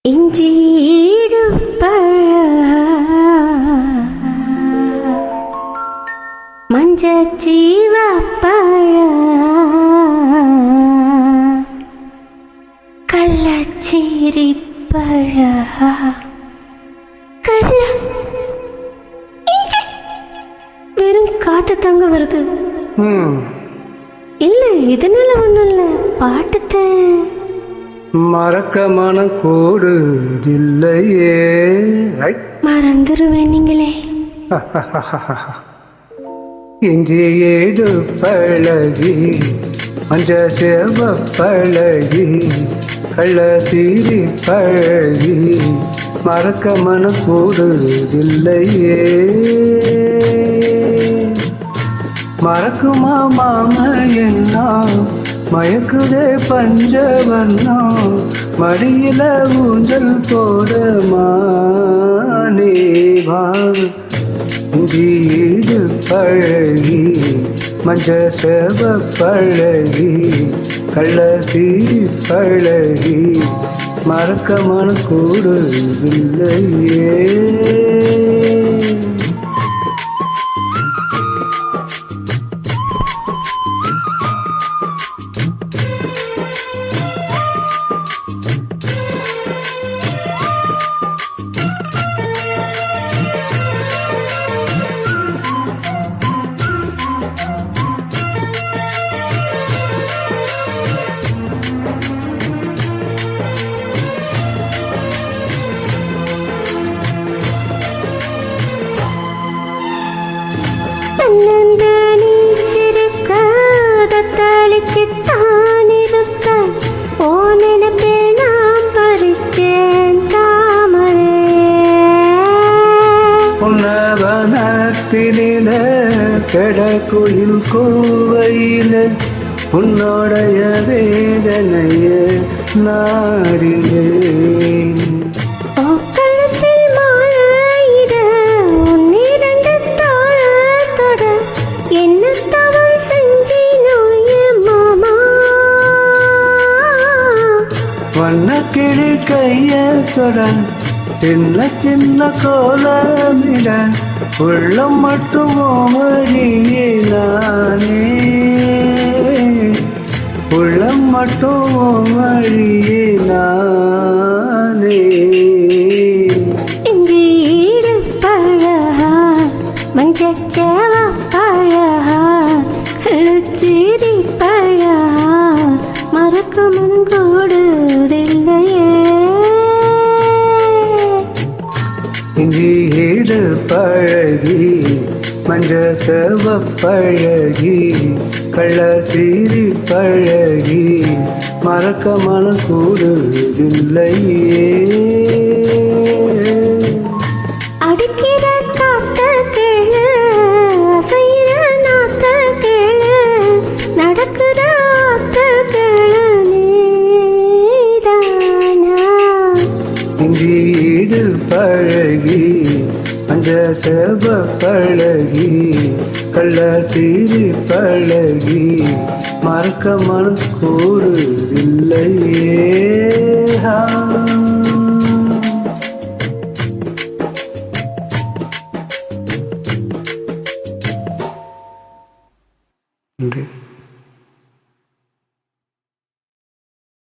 இஞ்சீடு மஞ்சச்சீவ கள்ளச்சீரி வெறும் காத்து தங்க வருது. இல்ல இதனால ஒண்ணும் இல்ல, பாட்டுத்தேன் மறக்க மனம் கூடுதில்லையே. மறந்துருவேன் நீங்களே. இஞ்சி ஏடு பழகி மஞ்ச சேவ பழகி கள்ள சீரி பழகி மறக்க மனம் கூடுதில்லையே. மறக்குமா மாம என்ன மயக்குதே பஞ்சவர்ணா மடியில ஊஞ்சல் போடமா நேவா. இஞ்சீடு பழகி மஞ்ச சேவ பழகி கள்ள சீரி பழகி மறக்க மனம் கூடுதில்லையே. உன்னவனத்தினில கடக்குயில் கோவையில உன்னோடைய வேதனைய நாடினேன். வண்ணக்கிளி கைய சொடன் சின்ன சின்ன கோலமிட உள்ளம் மட்டும் ஓமடியே நானே. உள்ளம் மட்டும் ஓமடியே நானே. இஞ்சீடு பழகா மஞ்சச்சேவ பழகா கள்ளச்சீரி பழகா மறக்க மனம் கூடுதில்லையே. இஞ்சீடு பழகி மஞ்ச சேவ பழகி கள்ள சீரி பழகி மறக்க மனம் கூடுதில்லையே. அடிக்கிற காத்த கேளு அசைகிற நாத்த கேளு நடக்கிற ஆத்த கேளு நீதானா. இஞ்சீடு பழகி மஞ்ச சேவ பழகி கள்ள சீரி பழகி மறக்க மனம் கூடுதில்லையே.